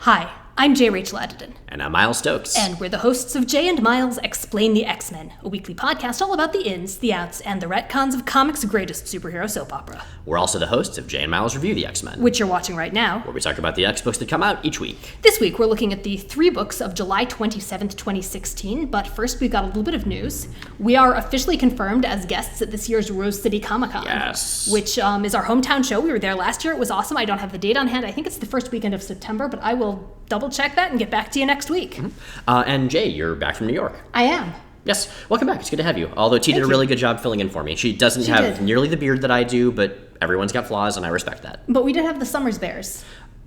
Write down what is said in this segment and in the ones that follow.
Hi, I'm J. Rachel Addison. And I'm Miles Stokes. And we're the hosts of Jay and Miles Explain the X-Men, a weekly podcast all about the ins, the outs, and the retcons of comics' greatest superhero soap opera. We're also the hosts of Jay and Miles Review the X-Men, which you're watching right now, where we talk about the X books that come out each week. This week we're looking at the 3 books of July 27th, 2016, but first we've got a little bit of news. We are officially confirmed as guests at this year's Rose City Comic-Con. Yes. Which is our hometown show. We were there last year. It was awesome. I don't have the date on hand. I think it's the first weekend of September, but I will double check that and get back to you next week. Mm-hmm. And Jay, you're back from New York. I am. Yes, welcome back. It's good to have you. Although T did a really good job filling in for me. She doesn't have nearly the beard that I do, but everyone's got flaws, and I respect that. But we did have the Summers Bears.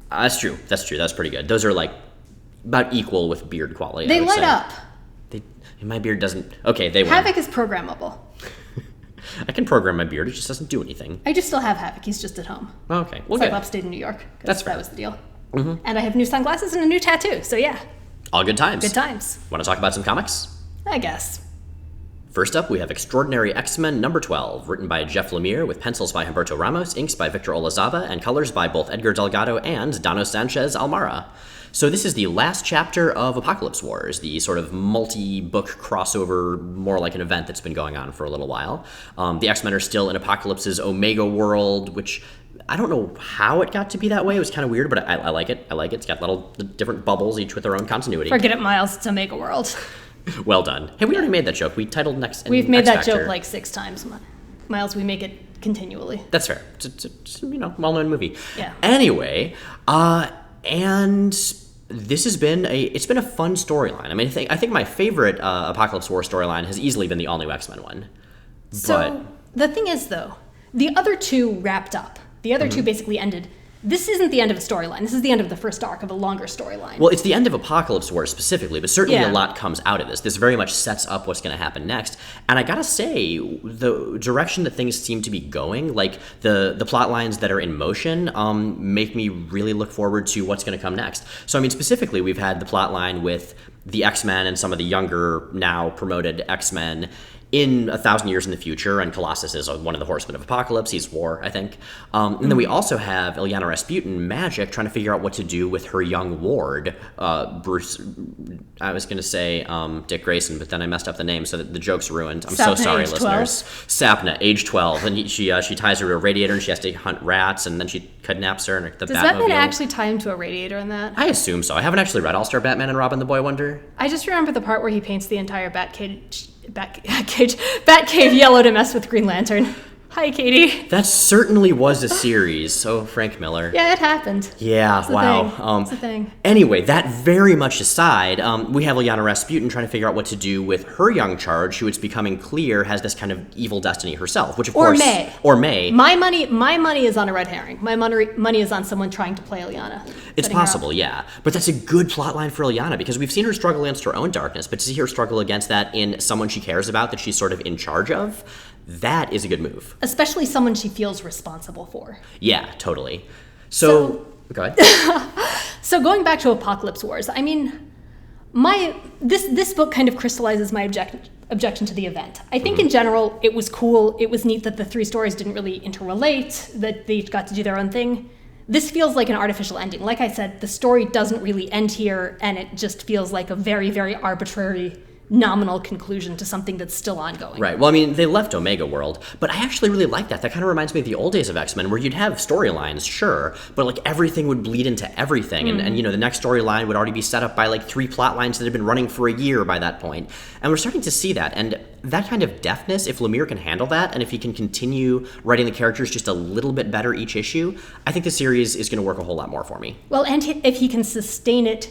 That's true. That's pretty good. Those are like about equal with beard quality. They light up. My beard doesn't. Okay, they win. Havoc is programmable. I can program my beard. It just doesn't do anything. I just still have Havoc. He's just at home. Okay. Well, I've upstate in New York. That's fair. That was the deal. Mm-hmm. And I have new sunglasses and a new tattoo. So yeah. All good times. Good times. Want to talk about some comics? I guess. First up, we have Extraordinary X-Men number 12, written by Jeff Lemire, with pencils by Humberto Ramos, inks by Victor Olazaba, and colors by both Edgar Delgado and Dano Sanchez Almara. So this is the last chapter of Apocalypse Wars, the sort of multi-book crossover, more like an event that's been going on for a little while. The X-Men are still in Apocalypse's Omega world, which I don't know how it got to be that way. It was kind of weird, but I like it. It's got little different bubbles, each with their own continuity. Forget it, Miles. It's Omega World. Well done. Hey, we already made that joke. We titled next. We've made that joke like 6 times, Miles. We make it continually. That's fair. It's well-known movie. Yeah. Anyway, and this has been a fun storyline. I mean, I think my favorite Apocalypse War storyline has easily been the all-new X-Men one. So the thing is, though, the other 2 wrapped up. The other 2 basically ended. This isn't the end of a storyline. This is the end of the first arc of a longer storyline. Well, it's the end of Apocalypse War specifically, but certainly a lot comes out of this. This very much sets up what's going to happen next. And I gotta say, the direction that things seem to be going, like the plot lines that are in motion, make me really look forward to what's going to come next. So, I mean, specifically, we've had the plot line with the X-Men and some of the younger, now promoted X-Men in 1,000 years in the future, and Colossus is one of the horsemen of Apocalypse. He's war, I think. And then we also have Illyana Rasputin, Magic, trying to figure out what to do with her young ward, Bruce. I was going to say Dick Grayson, but then I messed up the name, so that the joke's ruined. I'm so sorry, listeners. Sapna, age 12, and she ties her to a radiator, and she has to hunt rats, and then she kidnaps her. And Does Batman actually tie him to a radiator in that? I assume so. I haven't actually read All-Star Batman and Robin the Boy Wonder. I just remember the part where he paints the entire Batcave yellow to mess with Green Lantern. Hi, Katie. That certainly was a series. So Frank Miller. Yeah, it happened. Yeah, wow. It's a thing. Anyway, that very much aside, we have Illyana Rasputin trying to figure out what to do with her young charge, who it's becoming clear has this kind of evil destiny herself, which of course... Or May. My money is on a red herring. My money is on someone trying to play Illyana. It's possible, yeah. But that's a good plot line for Illyana, because we've seen her struggle against her own darkness, but to see her struggle against that in someone she cares about, that she's sort of in charge of, that is a good move. Especially someone she feels responsible for. Yeah, totally. So go ahead. So going back to Apocalypse Wars, I mean, this book kind of crystallizes my objection to the event. I think in general it was cool. It was neat that the 3 stories didn't really interrelate, that they each got to do their own thing. This feels like an artificial ending. Like I said, the story doesn't really end here, and it just feels like a very, very arbitrary, nominal conclusion to something that's still ongoing. Right. Well, I mean, they left Omega World, but I actually really like that. That kind of reminds me of the old days of X-Men, where you'd have storylines, sure, but like everything would bleed into everything, and the next storyline would already be set up by like 3 plot lines that had been running for a year by that point. And we're starting to see that, and that kind of deftness, if Lemire can handle that, and if he can continue writing the characters just a little bit better each issue, I think the series is going to work a whole lot more for me. Well, and if he can sustain it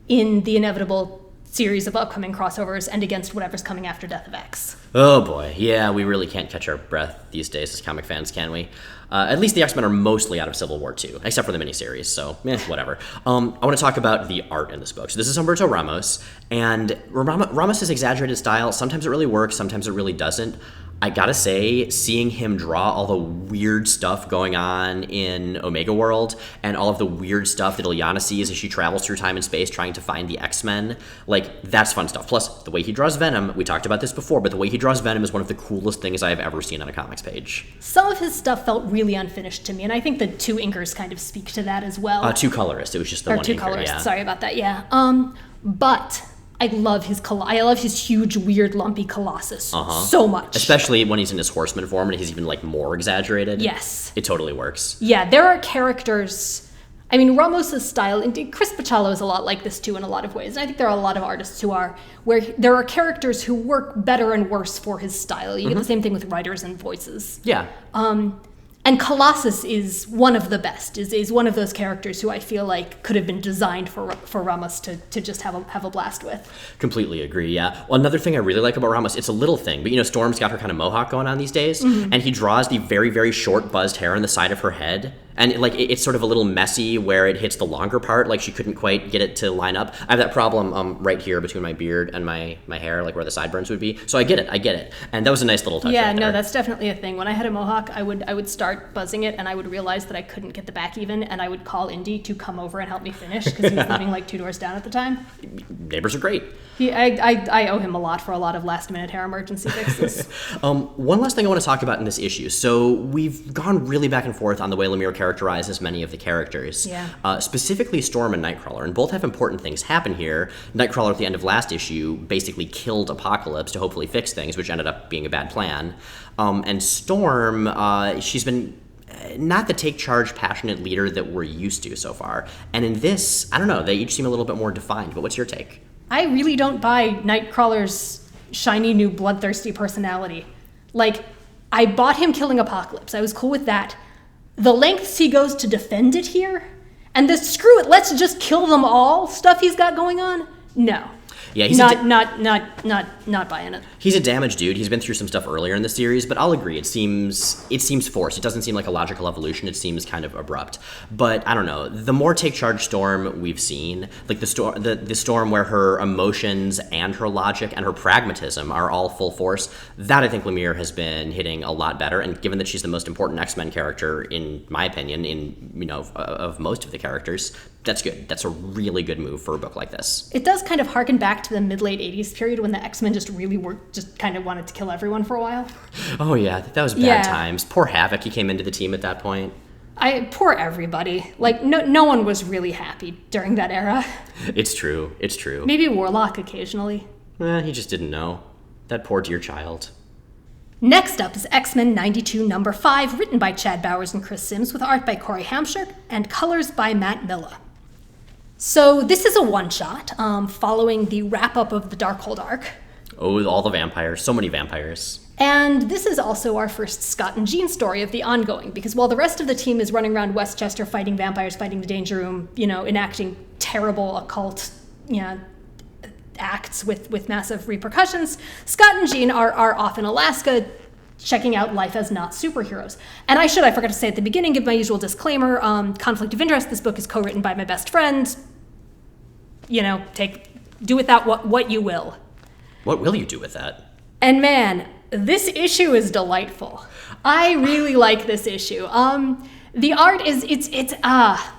in the inevitable series of upcoming crossovers and against whatever's coming after Death of X. Oh boy, yeah, we really can't catch our breath these days as comic fans, can we? At least the X-Men are mostly out of Civil War 2, except for the miniseries, so whatever. I want to talk about the art in this book. So this is Humberto Ramos, and Ramos' exaggerated style, sometimes it really works, sometimes it really doesn't. I gotta say, seeing him draw all the weird stuff going on in Omega World and all of the weird stuff that Ilyana sees as she travels through time and space trying to find the X-Men, like, that's fun stuff. Plus, the way he draws Venom, we talked about this before, but the way he draws Venom is one of the coolest things I have ever seen on a comics page. Some of his stuff felt really unfinished to me, and I think the two inkers kind of speak to that as well. Two colorists. It was just the one two inker, colorists. yeah. Sorry about that. Yeah. But I love his huge, weird, lumpy Colossus so much. Especially when he's in his horseman form and he's even like more exaggerated. Yes. It totally works. Yeah, there are characters. I mean, Ramos's style, and Chris Bachalo is a lot like this too in a lot of ways. And I think there are a lot of artists who are, where there are characters who work better and worse for his style. You get the same thing with writers and voices. Yeah. And Colossus is one of the best, is one of those characters who I feel like could have been designed for Ramos to just have a blast with. Completely agree, yeah. Well, another thing I really like about Ramos, it's a little thing, but Storm's got her kind of mohawk going on these days, and he draws the very, very short buzzed hair on the side of her head. And it's sort of a little messy where it hits the longer part, like she couldn't quite get it to line up. I have that problem right here between my beard and my hair, like where the sideburns would be. So I get it. And that was a nice little touch. Yeah, right there. no, that's definitely a thing. When I had a mohawk, I would start buzzing it, and I would realize that I couldn't get the back even, and I would call Indy to come over and help me finish because he was living like 2 doors down at the time. Neighbors are great. I owe him a lot for a lot of last-minute hair emergency fixes. One last thing I want to talk about in this issue. So we've gone really back and forth on the way Lemire characterizes many of the characters. Yeah. Specifically Storm and Nightcrawler, and both have important things happen here. Nightcrawler at the end of last issue basically killed Apocalypse to hopefully fix things, which ended up being a bad plan. And Storm, she's been not the take charge, passionate leader that we're used to so far. And in this, I don't know, they each seem a little bit more defined, but what's your take? I really don't buy Nightcrawler's shiny new bloodthirsty personality. Like, I bought him killing Apocalypse. I was cool with that. The lengths he goes to defend it here, and the screw it, let's just kill them all stuff he's got going on, no. Yeah, he's not buying it. He's a damaged dude. He's been through some stuff earlier in the series, but I'll agree. It seems forced. It doesn't seem like a logical evolution. It seems kind of abrupt. But I don't know. The more take charge Storm we've seen, like the Storm where her emotions and her logic and her pragmatism are all full force, that I think Lemire has been hitting a lot better. And given that she's the most important X-Men character, in my opinion, of most of the characters, that's good. That's a really good move for a book like this. It does kind of harken back to the mid-late 80s period when the X-Men just kind of wanted to kill everyone for a while. Oh yeah, that was bad times. Poor Havoc, he came into the team at that point. Poor everybody. Like, no one was really happy during that era. It's true. Maybe Warlock occasionally. He just didn't know. That poor dear child. Next up is X-Men 92 number 5, written by Chad Bowers and Chris Sims, with art by Corey Hamsher and colors by Matt Milla. So this is a one-shot following the wrap-up of the Darkhold arc. Oh, all the vampires. So many vampires. And this is also our first Scott and Jean story of the ongoing, because while the rest of the team is running around Westchester fighting vampires, fighting the Danger Room, enacting terrible occult, acts with massive repercussions, Scott and Jean are off in Alaska checking out life as not superheroes. And I forgot to say at the beginning, give my usual disclaimer, conflict of interest. This book is co-written by my best friend. Do with that what you will. What will you do with that? And man, this issue is delightful. I really like this issue. The art is,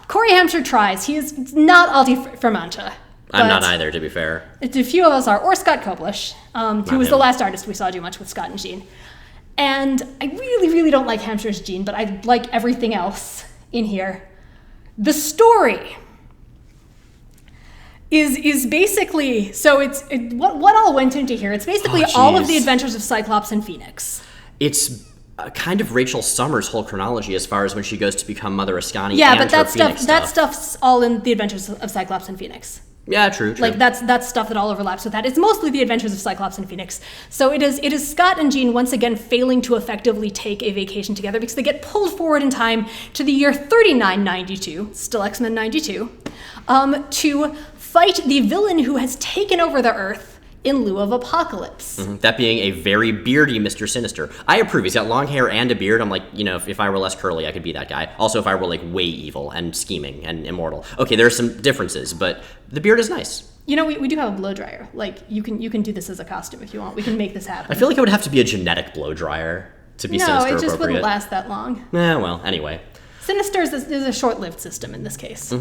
Corey Hamsher tries. He is not Aldi Fermanta. I'm not either, to be fair. A few of us are, or Scott Koblish, who was the last artist we saw do much with Scott and Jean. And I really, really don't like Hamsher's Jean, but I like everything else in here. The story is basically, so what all went into here. It's basically all of the adventures of Cyclops and Phoenix. It's kind of Rachel Summers' whole chronology as far as when she goes to become Mother Ascani. Yeah, and but that stuff's all in the adventures of Cyclops and Phoenix. Yeah, true. Like that's stuff that all overlaps with that. It's mostly the adventures of Cyclops and Phoenix. So it is Scott and Jean once again failing to effectively take a vacation together because they get pulled forward in time to the year 3992, still X-Men 92, to fight the villain who has taken over the Earth in lieu of Apocalypse. Mm-hmm. That being a very beardy Mr. Sinister. I approve. He's got long hair and a beard. I'm like, if I were less curly, I could be that guy. Also, if I were like way evil and scheming and immortal. Okay, there are some differences, but the beard is nice. We do have a blow dryer. Like, you can do this as a costume if you want. We can make this happen. I feel like it would have to be a genetic blow dryer to be sinister appropriate. No, it just wouldn't appropriate. last that long. Well, anyway. Sinister is a short-lived system in this case.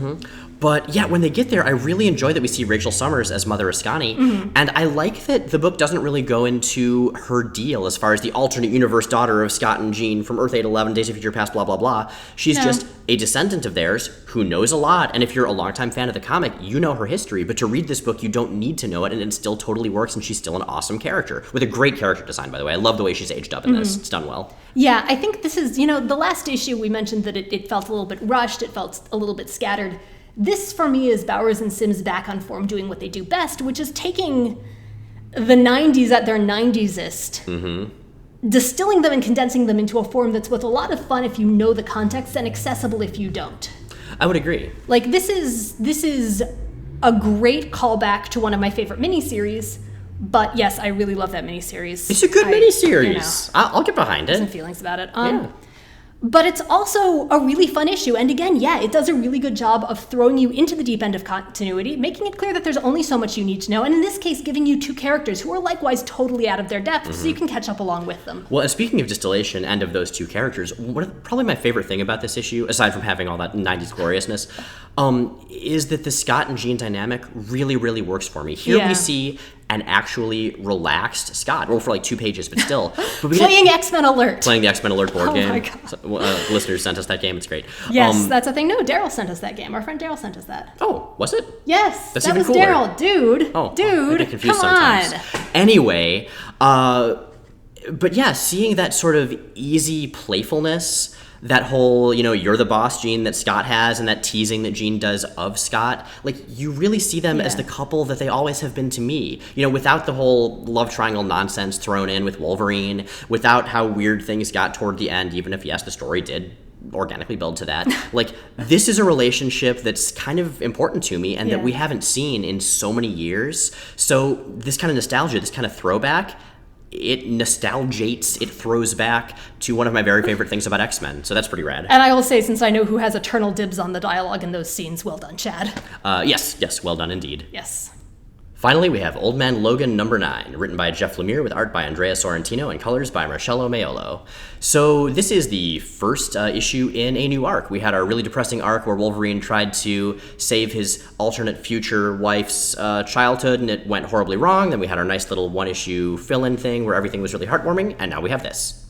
But yeah, when they get there, I really enjoy that we see Rachel Summers as Mother Ascani, and I like that the book doesn't really go into her deal as far as the alternate universe daughter of Scott and Jean from Earth 811, Days of Future Past, blah, blah, blah. She's just a descendant of theirs who knows a lot, and if you're a longtime fan of the comic, you know her history, but to read this book, you don't need to know it, and it still totally works, and she's still an awesome character, with a great character design, by the way. I love the way she's aged up in this. It's done well. Yeah, I think this is, the last issue we mentioned that it felt a little bit rushed, it felt a little bit scattered. This, for me, is Bowers and Sims back on form doing what they do best, which is taking the 90s at their 90s-est, distilling them and condensing them into a form that's both a lot of fun if you know the context and accessible if you don't. I would agree. Like, this is a great callback to one of my favorite miniseries. But yes, I really love that miniseries. It's a good miniseries. I'll get behind it. Some feelings about it. But it's also a really fun issue. And again, it does a really good job of throwing you into the deep end of continuity, making it clear that there's only so much you need to know. And in this case, giving you two characters who are likewise totally out of their depth, so you can catch up along with them. Well, and speaking of distillation and of those two characters, probably my favorite thing about this issue, aside from having all that 90s gloriousness, is that the Scott and Jean dynamic really, really works for me. Here we see an actually relaxed Scott. Well, for like 2 pages, but still. But playing X-Men Alert. Playing the X-Men Alert board game. Oh my God. So, listeners sent us that game. It's great. Yes, that's a thing. No, Daryl sent us that game. Our friend Daryl sent us that. Oh, was it? Yes, that's that even was cooler. Daryl. Dude. Oh, dude, I get confused come sometimes. on. Anyway, but yeah, seeing that sort of easy playfulness, that whole, you're the boss, Jean, that Scott has, and that teasing that Jean does of Scott, like, you really see them as the couple that they always have been to me. Without the whole love triangle nonsense thrown in with Wolverine, without how weird things got toward the end, even if, yes, the story did organically build to that. Like, this is a relationship that's kind of important to me and that we haven't seen in so many years. So this kind of nostalgia, this kind of throwback, it nostalgiates, it throws back to one of my very favorite things about X-Men. So that's pretty rad. And I will say, since I know who has eternal dibs on the dialogue in those scenes, well done, Chad. Yes, well done indeed. Yes. Finally, we have Old Man Logan number 9, written by Jeff Lemire with art by Andrea Sorrentino and colors by Marcello Maiolo. So this is the first issue in a new arc. We had our really depressing arc where Wolverine tried to save his alternate future wife's childhood, and it went horribly wrong. Then we had our nice little one-issue fill-in thing where everything was really heartwarming, and now we have this.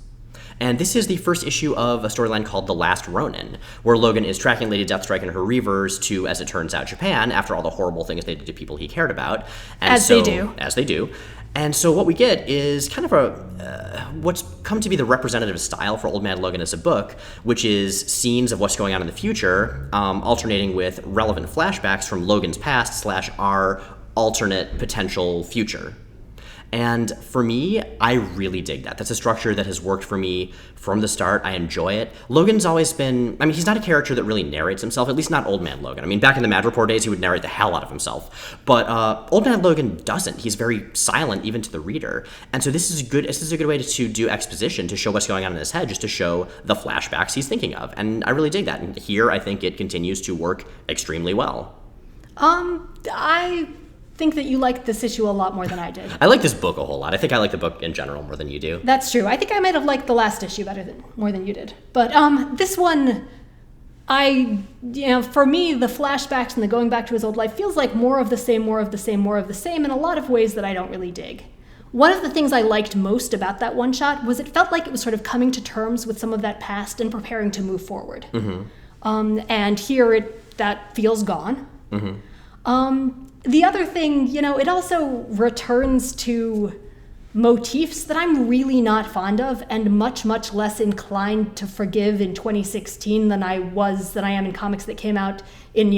And this is the first issue of a storyline called The Last Ronin, where Logan is tracking Lady Deathstrike and her Reavers to, as it turns out, Japan, after all the horrible things they did to people he cared about. And as they do. As they do. And so what we get is kind of what's come to be the representative style for Old Man Logan as a book, which is scenes of what's going on in the future, alternating with relevant flashbacks from Logan's past / our alternate potential future. And for me, I really dig that. That's a structure that has worked for me from the start. I enjoy it. Logan's always been, he's not a character that really narrates himself, at least not Old Man Logan. Back in the Mad Report days, he would narrate the hell out of himself. But Old Man Logan doesn't. He's very silent, even to the reader. And so this is a good way to do exposition, to show what's going on in his head, just to show the flashbacks he's thinking of. And I really dig that. And here, I think it continues to work extremely well. I think that you like this issue a lot more than I did. I like this book a whole lot. I think I like the book in general more than you do. That's true. I think I might have liked the last issue more than you did. But this one, for me, the flashbacks and the going back to his old life feels like more of the same in a lot of ways that I don't really dig. One of the things I liked most about that one shot was it felt like it was sort of coming to terms with some of that past and preparing to move forward. And here that feels gone. The other thing, it also returns to motifs that I'm really not fond of and much, much less inclined to forgive in 2016 than I am in comics that came out in,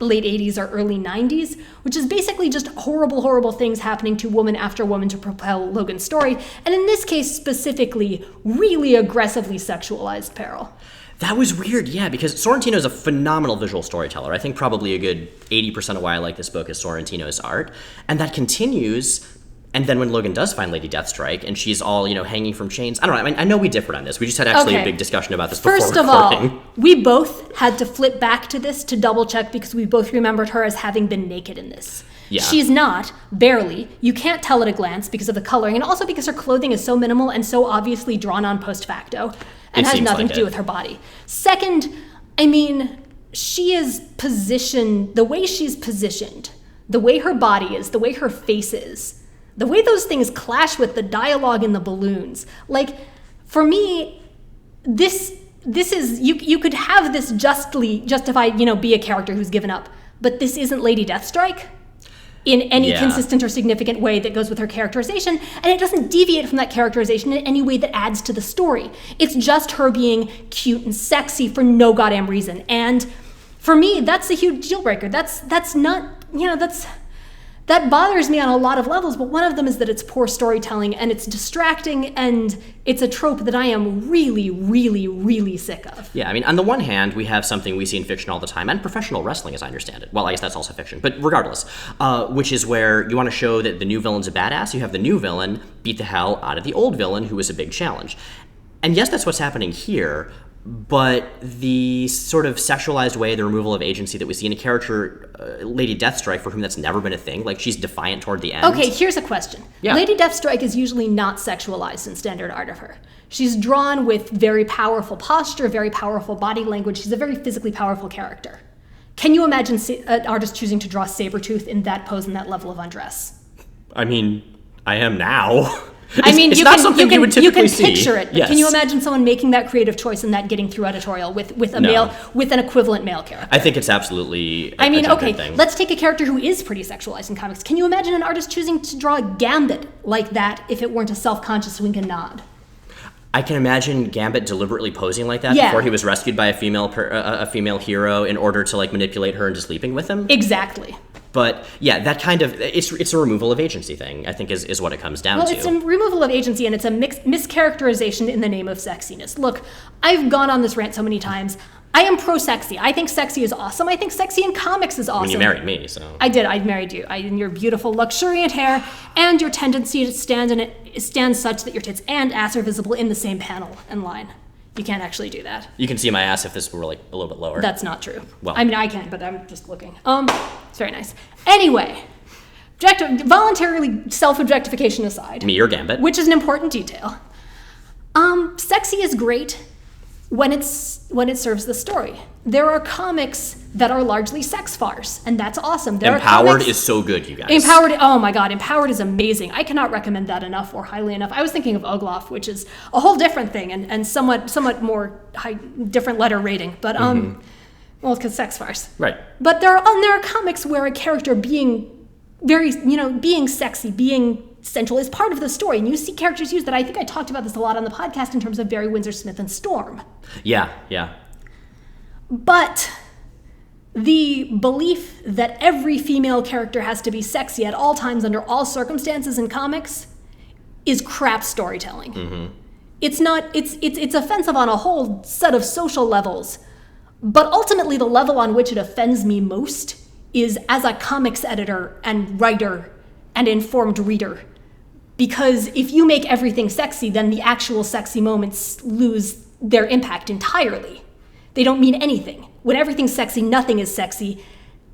late 80s or early 90s, which is basically just horrible, horrible things happening to woman after woman to propel Logan's story, and in this case specifically, really aggressively sexualized peril. That was weird, yeah, because Sorrentino is a phenomenal visual storyteller. I think probably a good 80% of why I like this book is Sorrentino's art. And that continues And then when Logan does find Lady Deathstrike, and she's all, hanging from chains, I don't know. I mean, I know we differed on this. We just had actually a big discussion about this before recording. First of all, we both had to flip back to this to double check because we both remembered her as having been naked in this. Yeah. She's not, barely. You can't tell at a glance because of the coloring, and also because her clothing is so minimal and so obviously drawn on post facto and has nothing to do with her body. Second, I mean, she is positioned, the way she's positioned, the way her body is, the way her face is, the way those things clash with the dialogue in the balloons. Like, for me, this is, you could have this justified, be a character who's given up, but this isn't Lady Deathstrike in any consistent or significant way that goes with her characterization, and it doesn't deviate from that characterization in any way that adds to the story. It's just her being cute and sexy for no goddamn reason. And for me, that's a huge deal breaker. That's not, that bothers me on a lot of levels, but one of them is that it's poor storytelling and it's distracting and it's a trope that I am really, really, really sick of. Yeah, I mean, on the one hand, we have something we see in fiction all the time, and professional wrestling, as I understand it. Well, I guess that's also fiction, but regardless, which is where you want to show that the new villain's a badass. You have the new villain beat the hell out of the old villain, who was a big challenge. And yes, that's what's happening here, but the sort of sexualized way, the removal of agency that we see in a character, Lady Deathstrike, for whom that's never been a thing, like she's defiant toward the end. Okay, here's a question. Yeah. Lady Deathstrike is usually not sexualized in standard art of her. She's drawn with very powerful posture, very powerful body language. She's a very physically powerful character. Can you imagine an artist choosing to draw Sabretooth in that pose and that level of undress? I mean, I am now. I mean, it's you not can, something you can, you would typically you can picture see. it. But Yes. Can you imagine someone making that creative choice and that getting through editorial with a male, with an equivalent male character? I think it's absolutely a okay, thing. let's take a character who is pretty sexualized in comics. Can you imagine an artist choosing to draw Gambit like that if it weren't a self-conscious wink and nod? I can imagine Gambit deliberately posing like that before he was rescued by a female hero in order to manipulate her into sleeping with him. Exactly. But yeah, that kind of it's a removal of agency thing, I think, is what it comes down to. Well, it's a removal of agency and it's a mischaracterization in the name of sexiness. Look, I've gone on this rant so many times. I am pro-sexy. I think sexy is awesome. I think sexy in comics is awesome. When you married me, so. I did. I married you. In your beautiful, luxuriant hair and your tendency to stand such that your tits and ass are visible in the same panel and line. You can't actually do that. You can see my ass if this were a little bit lower. That's not true. Well, I mean, I can, but I'm just looking. It's very nice. Anyway, voluntarily self-objectification aside. Me or Gambit. Which is an important detail. Sexy is great when it serves the story. There are comics that are largely sex farce, and that's awesome. Empowered is so good, you guys. Empowered, oh my god, Empowered is amazing. I cannot recommend that enough or highly enough. I was thinking of Ogloff, which is a whole different thing and somewhat more different letter rating, but well, because sex farce. Right. But there are comics where a character being very, being sexy, being central is part of the story, and you see characters use that. I think I talked about this a lot on the podcast in terms of Barry Windsor Smith and Storm. Yeah. But the belief that every female character has to be sexy at all times under all circumstances in comics is crap storytelling. Mm-hmm. It's offensive on a whole set of social levels, but ultimately the level on which it offends me most is as a comics editor and writer and informed reader. Because if you make everything sexy, then the actual sexy moments lose their impact entirely. They don't mean anything. When everything's sexy, nothing is sexy.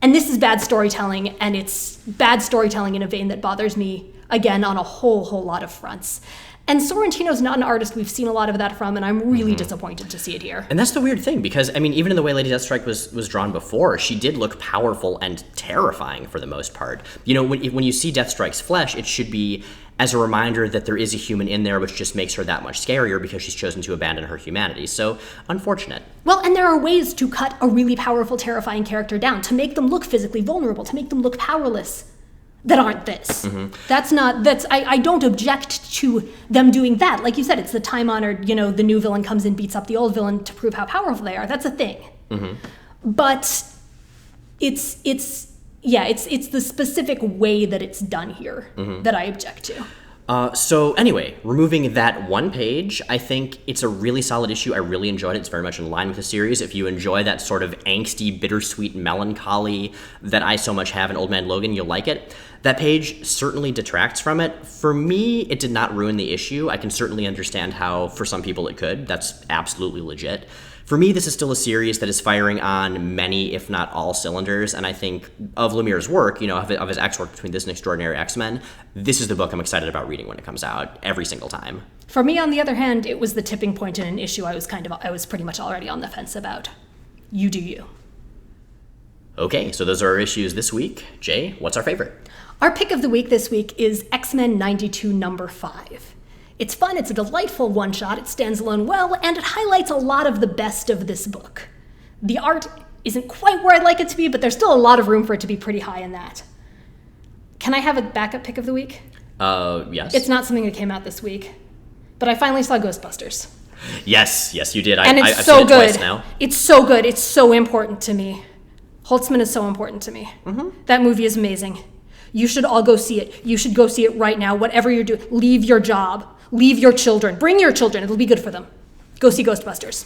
And this is bad storytelling, and it's bad storytelling in a vein that bothers me, again, on a whole lot of fronts. And Sorrentino's not an artist we've seen a lot of that from, and I'm really disappointed to see it here. And that's the weird thing, because, I mean, even in the way Lady Deathstrike was drawn before, she did look powerful and terrifying for the most part. When you see Deathstrike's flesh, it should be as a reminder that there is a human in there, which just makes her that much scarier because she's chosen to abandon her humanity. So, unfortunate. Well, and there are ways to cut a really powerful, terrifying character down, to make them look physically vulnerable, to make them look powerless, that aren't this. Mm-hmm. I don't object to them doing that. Like you said, it's the time-honored, the new villain comes in, beats up the old villain to prove how powerful they are. That's a thing. Mm-hmm. But it's the specific way that it's done here that I object to. So anyway, removing that one page, I think it's a really solid issue. I really enjoyed it. It's very much in line with the series. If you enjoy that sort of angsty, bittersweet melancholy that I so much have in Old Man Logan, you'll like it. That page certainly detracts from it. For me, it did not ruin the issue. I can certainly understand how, for some people, it could. That's absolutely legit. For me, this is still a series that is firing on many, if not all, cylinders, and I think of Lemire's work, of his X work between this and Extraordinary X-Men, this is the book I'm excited about reading when it comes out, every single time. For me, on the other hand, it was the tipping point in an issue I was pretty much already on the fence about. You do you. Okay, so those are our issues this week. Jay, what's our favorite? Our pick of the week this week is X-Men 92 number 5. It's fun, it's a delightful one-shot, it stands alone well, and it highlights a lot of the best of this book. The art isn't quite where I'd like it to be, but there's still a lot of room for it to be pretty high in that. Can I have a backup pick of the week? Yes. It's not something that came out this week, but I finally saw Ghostbusters. Yes, you did. And it's I've so seen it good. Twice now. It's so good. It's so important to me. Holtzman is so important to me. Mm-hmm. That movie is amazing. You should all go see it. You should go see it right now. Whatever you're doing, leave your job. Leave your children. Bring your children. It'll be good for them. Go see Ghostbusters.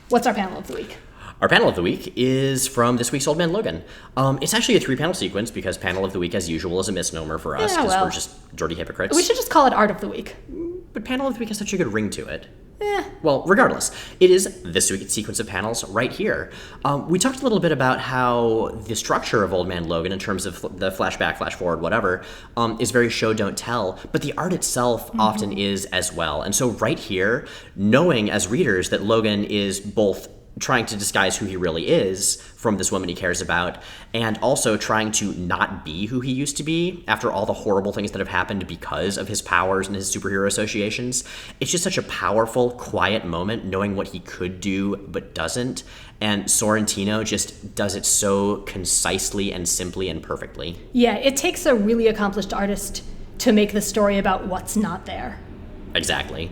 What's our panel of the week? Our panel of the week is from this week's Old Man Logan. It's actually a 3-panel sequence because panel of the week, as usual, is a misnomer for us because we're just dirty hypocrites. We should just call it Art of the Week. But panel of the week has such a good ring to it. Well, regardless, it is this week's sequence of panels right here. We talked a little bit about how the structure of Old Man Logan, in terms of the flashback, flash forward, whatever, is very show, don't tell, but the art itself often is as well. And so right here, knowing as readers that Logan is both trying to disguise who he really is from this woman he cares about, and also trying to not be who he used to be after all the horrible things that have happened because of his powers and his superhero associations. It's just such a powerful, quiet moment, knowing what he could do but doesn't, and Sorrentino just does it so concisely and simply and perfectly. Yeah, it takes a really accomplished artist to make the story about what's not there. Exactly.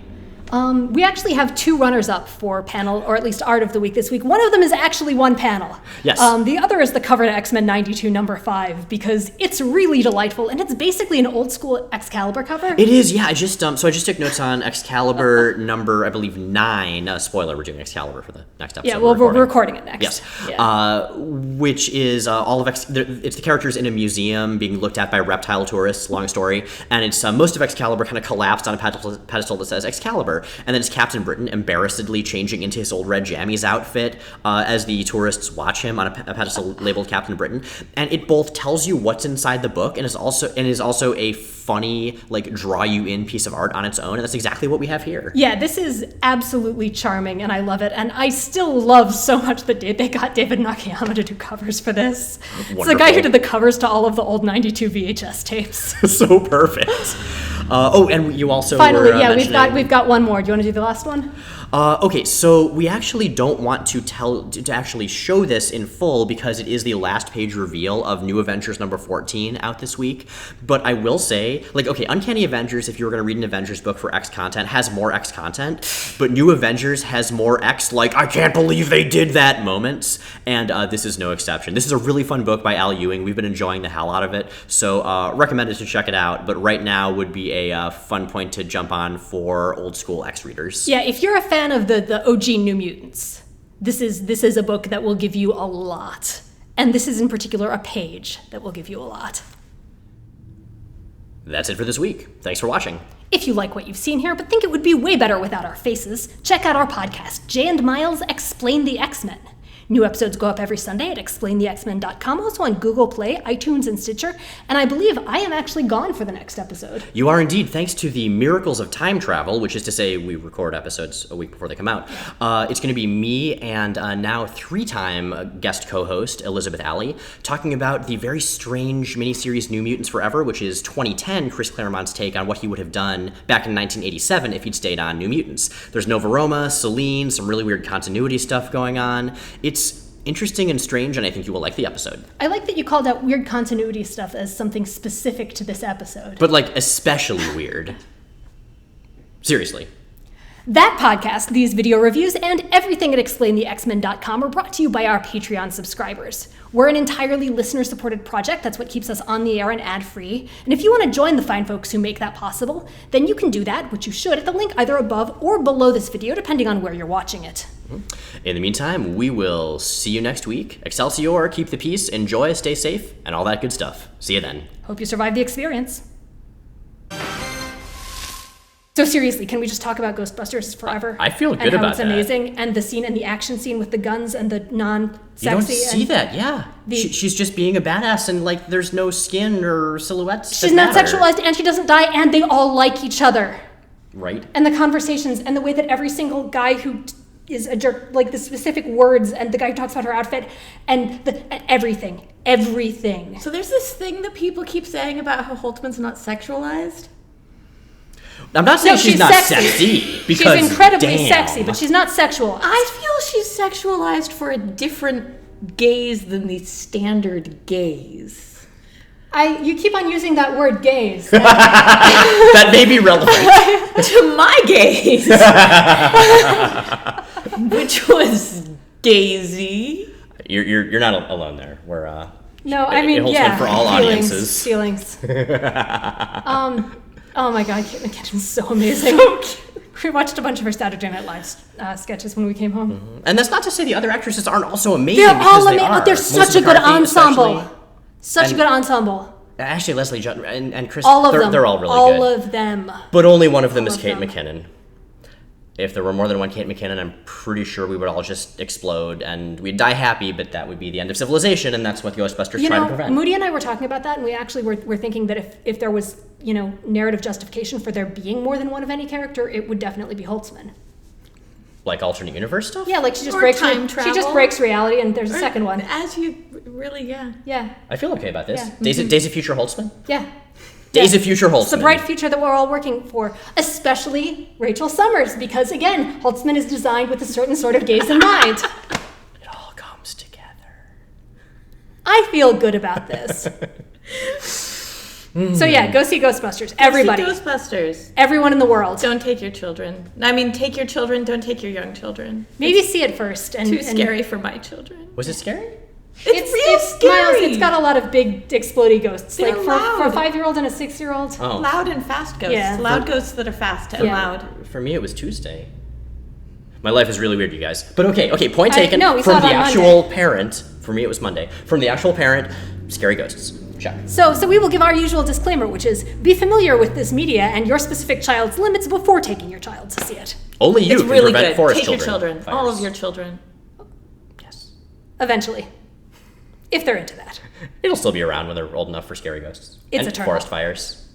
We actually have 2 runners-up for panel, or at least Art of the Week this week. One of them is actually one panel. Yes. The other is the cover to X-Men 92 number 5, because it's really delightful, and it's basically an old-school Excalibur cover. It is, yeah. I just took notes on Excalibur number, I believe, 9. Spoiler, we're doing Excalibur for the next episode. Yeah, well, we're recording it next. Yes. Yeah. Which is all of it's the characters in a museum being looked at by reptile tourists, long story, and it's most of Excalibur kind of collapsed on a pedestal that says Excalibur. And then it's Captain Britain embarrassedly changing into his old red jammies outfit as the tourists watch him on a pedestal labeled Captain Britain. And it both tells you what's inside the book and is also a funny, like, draw you in piece of art on its own. And that's exactly what we have here. Yeah, this is absolutely charming, and I love it. And I still love so much that they got David Nakayama to do covers for this. Wonderful. It's the guy who did the covers to all of the old 92 VHS tapes. So perfect. And you also finally, were we've got one more. Do you want to do the last one? Okay, so we actually don't want to actually show this in full because it is the last page reveal of New Avengers number 14 out this week. But I will say, Uncanny Avengers, if you were going to read an Avengers book for X content, has more X content, but New Avengers has more X, I can't believe they did that moments, and this is no exception. This is a really fun book by Al Ewing. We've been enjoying the hell out of it, so recommended to check it out, but right now would be a fun point to jump on for old school X readers. Yeah, if you're a fan of the OG New Mutants, this is a book that will give you a lot. And this is in particular a page that will give you a lot. That's it for this week. Thanks for watching. If you like what you've seen here, but think it would be way better without our faces, check out our podcast, Jay and Miles Explain the X-Men. New episodes go up every Sunday at explainthexmen.com, also on Google Play, iTunes, and Stitcher, and I believe I am actually gone for the next episode. You are indeed, thanks to the miracles of time travel, which is to say we record episodes a week before they come out. It's going to be me and now 3-time guest co-host Elizabeth Alley talking about the very strange miniseries New Mutants Forever, which is 2010 Chris Claremont's take on what he would have done back in 1987 if he'd stayed on New Mutants. There's Nova Roma, Selene, some really weird continuity stuff going on. It's interesting and strange, and I think you will like the episode. I like that you called out weird continuity stuff as something specific to this episode. But, especially weird. Seriously. That podcast, these video reviews, and everything at explainthexmen.com are brought to you by our Patreon subscribers. We're an entirely listener-supported project. That's what keeps us on the air and ad-free. And if you want to join the fine folks who make that possible, then you can do that, which you should, at the link either above or below this video, depending on where you're watching it. In the meantime, we will see you next week. Excelsior, keep the peace, enjoy, stay safe, and all that good stuff. See you then. Hope you survive the experience. So seriously, can we just talk about Ghostbusters forever? I feel good about that. And how it's amazing, and the scene and the action scene with the guns and the non-sexy. You don't see that, yeah. She's just being a badass, and like there's no skin or silhouettes. She's not sexualized, and she doesn't die, and they all like each other. Right. And the conversations, and the way that every single guy who is a jerk, like the specific words, and the guy who talks about her outfit, and everything. So there's this thing that people keep saying about how Holtzman's not sexualized. I'm not saying she's not sexy because she's incredibly sexy, but she's not sexual. I feel she's sexualized for a different gaze than the standard gaze. You keep on using that word gaze. That may be relevant. To my gaze. Which was Daisy. You're not alone there. We're no, I mean, Holtzman for all audiences. Feelings. Oh my God, Kate McKinnon's so amazing. We watched a bunch of her Saturday Night Live sketches when we came home. Mm-hmm. And that's not to say the other actresses aren't also amazing. They're all amazing. They're such a good ensemble. Such a good ensemble. Actually, Leslie Judd and Chris, all of them. They're all really good. All of them. But only one of them is Kate McKinnon. If there were more than one Kate McKinnon, I'm pretty sure we would all just explode and we'd die happy, but that would be the end of civilization, and that's what the Ghostbusters try to prevent. Moody and I were talking about that, and we actually were thinking that if there was, narrative justification for there being more than one of any character, it would definitely be Holtzman. Like alternate universe stuff? Yeah, like she just breaks reality, and there's a second one. As you really, yeah. Yeah. I feel okay about this. Yeah. Days of Future Holtzman? Yeah. Days of Future Holtzman. It's the bright future that we're all working for, especially Rachel Summers, because again, Holtzman is designed with a certain sort of gaze in mind. It all comes together. I feel good about this. So yeah, go see Ghostbusters. Everybody. Go see Ghostbusters. Everyone in the world. Don't take your children. I mean, take your children, don't take your young children. Maybe see it first. Too scary for my children. Was it scary? It's real scary. Miles, it's got a lot of big explodey ghosts. They're like loud. for a 5-year-old and a 6-year-old. Oh. Loud and fast ghosts. Yeah. Loud ghosts that are fast and loud. For me, it was Tuesday. My life is really weird, you guys. But okay, point taken. No, we from saw it the on actual Monday. parent, for me it was Monday. From the actual parent, scary ghosts. Check. So we will give our usual disclaimer, which is be familiar with this media and your specific child's limits before taking your child to see it. Only you It's can really prevent good. forest Take your children. children. All of your children. Yes. Eventually. If they're into that. It'll still be around when they're old enough for scary ghosts. It's and eternal. forest fires.